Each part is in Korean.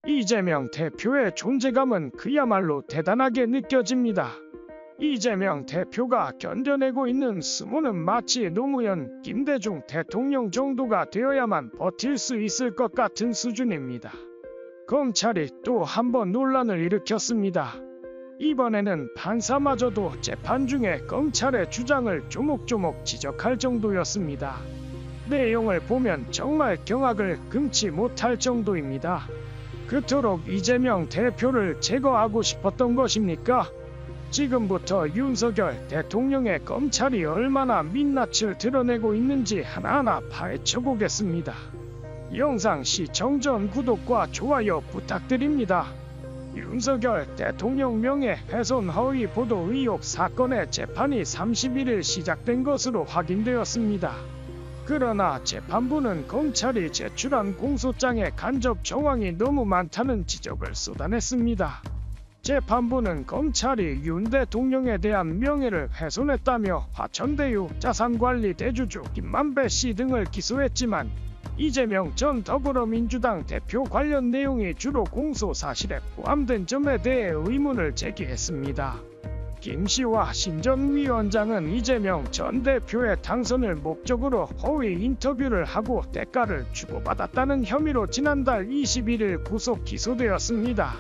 이재명 대표의 존재감은 그야말로 대단하게 느껴집니다. 이재명 대표가 견뎌내고 있는 수모는 마치 노무현, 김대중 대통령 정도가 되어야만 버틸 수 있을 것 같은 수준입니다. 검찰이 또 한 번 논란을 일으켰습니다. 이번에는 판사마저도 재판 중에 검찰의 주장을 조목조목 지적할 정도였습니다. 내용을 보면 정말 경악을 금치 못할 정도입니다. 그토록 이재명 대표를 제거하고 싶었던 것입니까? 지금부터 윤석열 대통령의 검찰이 얼마나 민낯을 드러내고 있는지 하나하나 파헤쳐 보겠습니다. 영상 시청 전 구독과 좋아요 부탁드립니다. 윤석열 대통령 명예훼손 허위 보도 의혹 사건의 재판이 31일 시작된 것으로 확인되었습니다. 그러나 재판부는 검찰이 제출한 공소장에 간접 정황이 너무 많다는 지적을 쏟아냈습니다. 재판부는 검찰이 윤 대통령에 대한 명예를 훼손했다며 화천대유 자산관리 대주주 김만배 씨 등을 기소했지만 이재명 전 더불어민주당 대표 관련 내용이 주로 공소 사실에 포함된 점에 대해 의문을 제기했습니다. 김 씨와 신 전 위원장은 이재명 전 대표의 당선을 목적으로 허위 인터뷰를 하고 대가를 주고받았다는 혐의로 지난달 21일 구속 기소되었습니다.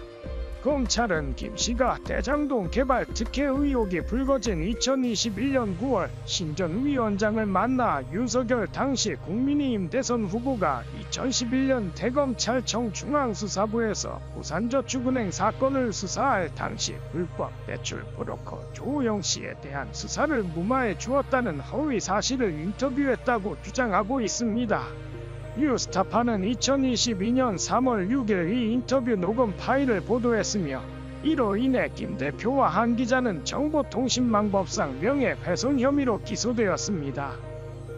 검찰은 김 씨가 대장동 개발 특혜 의혹이 불거진 2021년 9월 신 전 위원장을 만나 윤석열 당시 국민의힘 대선 후보가 2011년 대검찰청 중앙수사부에서 부산저축은행 사건을 수사할 당시 불법 대출 브로커 조우영 씨에 대한 수사를 무마해 주었다는 허위 사실을 인터뷰했다고 주장하고 있습니다. 뉴스타파는 2022년 3월 6일 이 인터뷰 녹음 파일을 보도했으며 이로 인해 김 대표와 한 기자는 정보통신망법상 명예훼손 혐의로 기소되었습니다.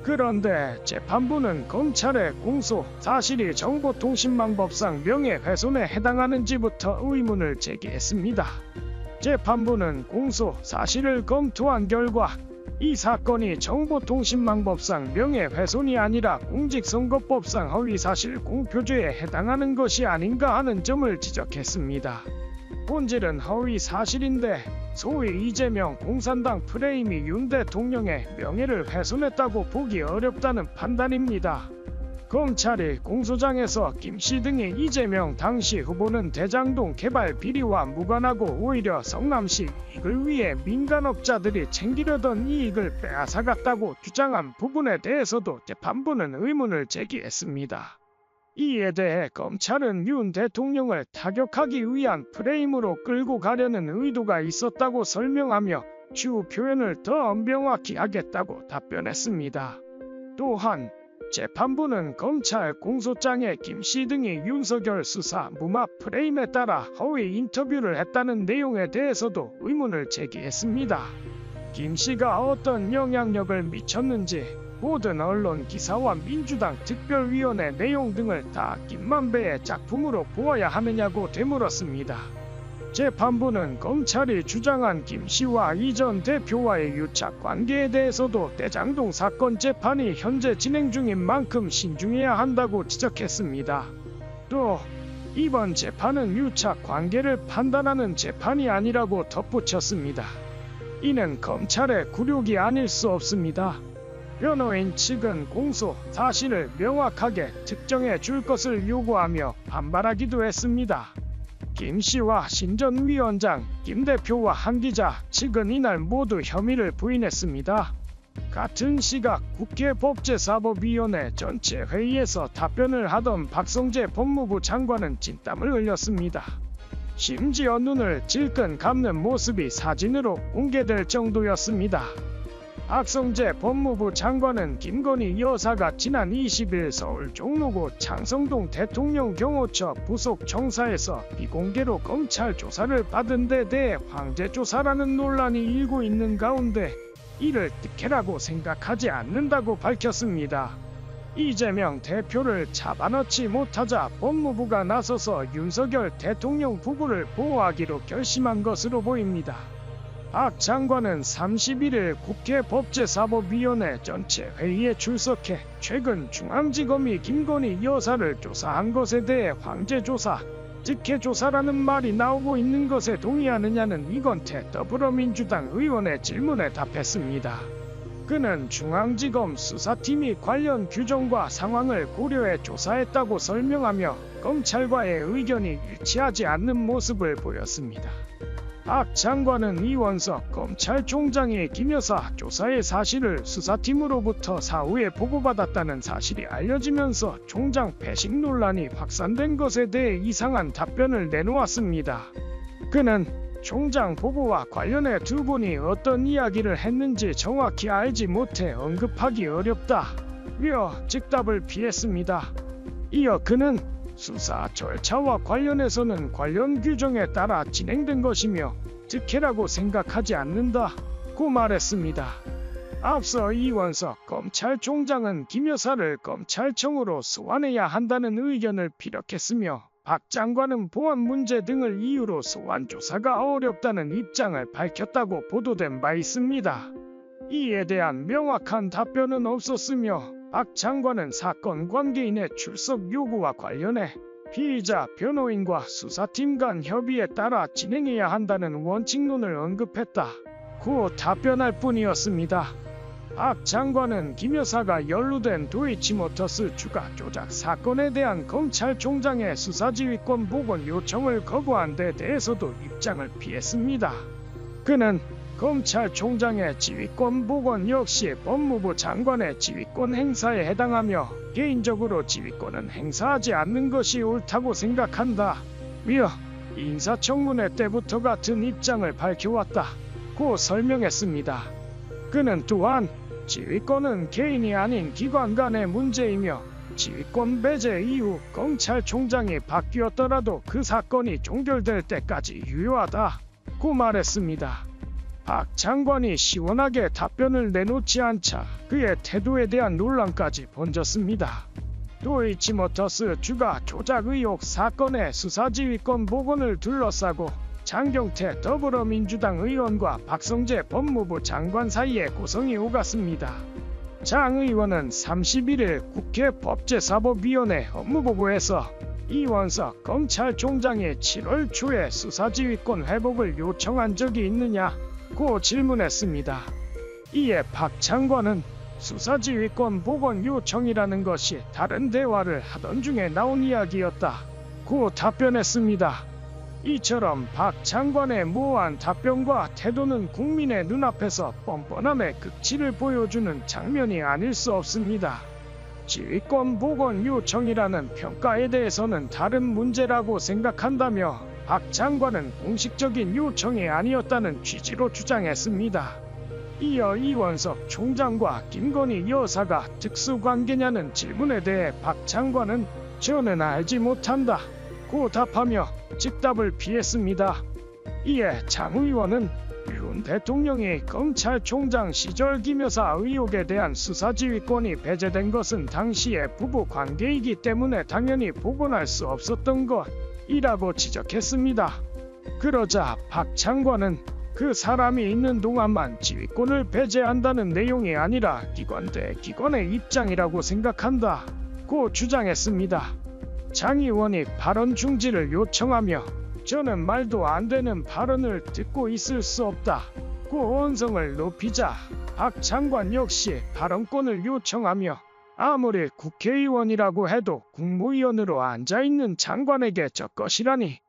그런데 재판부는 검찰의 공소 사실이 정보통신망법상 명예훼손에 해당하는지부터 의문을 제기했습니다. 재판부는 공소 사실을 검토한 결과 이 사건이 정보통신망법상 명예훼손이 아니라 공직선거법상 허위사실 공표죄에 해당하는 것이 아닌가 하는 점을 지적했습니다. 본질은 허위사실인데 소위 이재명 공산당 프레임이 윤 대통령의 명예를 훼손했다고 보기 어렵다는 판단입니다. 검찰이 공소장에서 김 씨 등이 이재명 당시 후보는 대장동 개발 비리와 무관하고 오히려 성남시 이익을 위해 민간업자들이 챙기려던 이익을 빼앗아갔다고 주장한 부분에 대해서도 재판부는 의문을 제기했습니다. 이에 대해 검찰은 윤 대통령을 타격하기 위한 프레임으로 끌고 가려는 의도가 있었다고 설명하며 추후 표현을 더 엄명하게 하겠다고 답변했습니다. 또한 재판부는 검찰 공소장에 김 씨 등이 윤석열 수사 무마 프레임에 따라 허위 인터뷰를 했다는 내용에 대해서도 의문을 제기했습니다. 김 씨가 어떤 영향력을 미쳤는지 모든 언론 기사와 민주당 특별위원회 내용 등을 다 김만배의 작품으로 보아야 하느냐고 되물었습니다. 재판부는 검찰이 주장한 김 씨와 이 전 대표와의 유착 관계에 대해서도 대장동 사건 재판이 현재 진행 중인 만큼 신중해야 한다고 지적했습니다. 또 이번 재판은 유착 관계를 판단하는 재판이 아니라고 덧붙였습니다. 이는 검찰의 굴욕이 아닐 수 없습니다. 변호인 측은 공소 사실을 명확하게 특정해 줄 것을 요구하며 반발하기도 했습니다. 김 씨와 신 전 위원장, 김 대표와 한 기자 측은 이날 모두 혐의를 부인했습니다. 같은 시각 국회 법제사법위원회 전체 회의에서 답변을 하던 박성재 법무부 장관은 진땀을 흘렸습니다. 심지어 눈을 질끈 감는 모습이 사진으로 공개될 정도였습니다. 박성재 법무부 장관은 김건희 여사가 지난 20일 서울 종로구 창성동 대통령 경호처 부속 청사에서 비공개로 검찰 조사를 받은 데 대해 황제 조사라는 논란이 일고 있는 가운데 이를 특혜라고 생각하지 않는다고 밝혔습니다. 이재명 대표를 잡아넣지 못하자 법무부가 나서서 윤석열 대통령 부부를 보호하기로 결심한 것으로 보입니다. 박 장관은 31일 국회 법제사법위원회 전체 회의에 출석해 최근 중앙지검이 김건희 여사를 조사한 것에 대해 황제조사, 직계 조사라는 말이 나오고 있는 것에 동의하느냐는 이건태 더불어민주당 의원의 질문에 답했습니다. 그는 중앙지검 수사팀이 관련 규정과 상황을 고려해 조사했다고 설명하며 검찰과의 의견이 일치하지 않는 모습을 보였습니다. 박 장관은 이원석 검찰총장이 김 여사 조사의 사실을 수사팀으로부터 사후에 보고받았다는 사실이 알려지면서 총장 배식 논란이 확산된 것에 대해 이상한 답변을 내놓았습니다. 그는 총장 보고와 관련해 두 분이 어떤 이야기를 했는지 정확히 알지 못해 언급하기 어렵다며 즉답을 피했습니다. 이어 그는 수사 절차와 관련해서는 관련 규정에 따라 진행된 것이며 특혜라고 생각하지 않는다고 말했습니다. 앞서 이원석 검찰총장은 김 여사를 검찰청으로 소환해야 한다는 의견을 피력했으며 박 장관은 보안 문제 등을 이유로 소환 조사가 어렵다는 입장을 밝혔다고 보도된 바 있습니다. 이에 대한 명확한 답변은 없었으며 박 장관은 사건 관계인의 출석 요구와 관련해 피의자, 변호인과 수사팀 간 협의에 따라 진행해야 한다는 원칙론을 언급했다고 답변할 뿐이었습니다. 박 장관은 김 여사가 연루된 도이치모터스 주가 조작 사건에 대한 검찰총장의 수사지휘권 복원 요청을 거부한 데 대해서도 입장을 피했습니다. 그는 검찰총장의 지휘권 복원 역시 법무부 장관의 지휘권 행사에 해당하며 개인적으로 지휘권은 행사하지 않는 것이 옳다고 생각한다며 인사청문회 때부터 같은 입장을 밝혀왔다고 설명했습니다. 그는 또한 지휘권은 개인이 아닌 기관 간의 문제이며 지휘권 배제 이후 검찰총장이 바뀌었더라도 그 사건이 종결될 때까지 유효하다고 말했습니다. 박 장관이 시원하게 답변을 내놓지 않자 그의 태도에 대한 논란까지 번졌습니다. 도이치모터스 주가 조작 의혹 사건의 수사지휘권 복원을 둘러싸고 장경태 더불어민주당 의원과 박성재 법무부 장관 사이에 고성이 오갔습니다. 장 의원은 31일 국회 법제사법위원회 업무보고에서 이원석 검찰총장이 7월 초에 수사지휘권 회복을 요청한 적이 있느냐고 질문했습니다. 이에 박 장관은 수사지휘권 복원 요청이라는 것이 다른 대화를 하던 중에 나온 이야기였다고 답변했습니다. 이처럼 박 장관의 모호한 답변과 태도는 국민의 눈앞에서 뻔뻔함의 극치를 보여주는 장면이 아닐 수 없습니다. 지휘권 복원 요청이라는 평가에 대해서는 다른 문제라고 생각한다며 박 장관은 공식적인 요청이 아니었다는 취지로 주장했습니다. 이어 이원석 총장과 김건희 여사가 특수관계냐는 질문에 대해 박 장관은 저는 알지 못한다 고 답하며 즉답을 피했습니다. 이에 장 의원은 윤 대통령이 검찰총장 시절 김 여사 의혹에 대한 수사지휘권이 배제된 것은 당시의 부부 관계이기 때문에 당연히 복원할 수 없었던 것이라고 지적했습니다. 그러자 박 장관은 그 사람이 있는 동안만 지휘권을 배제한다는 내용이 아니라 기관 대 기관의 입장이라고 생각한다고 주장했습니다. 장 의원이 발언 중지를 요청하며 저는 말도 안 되는 발언을 듣고 있을 수 없다고 언성을 높이자 박 장관 역시 발언권을 요청하며 아무리 국회의원이라고 해도 국무위원으로 앉아있는 장관에게 저 것이라니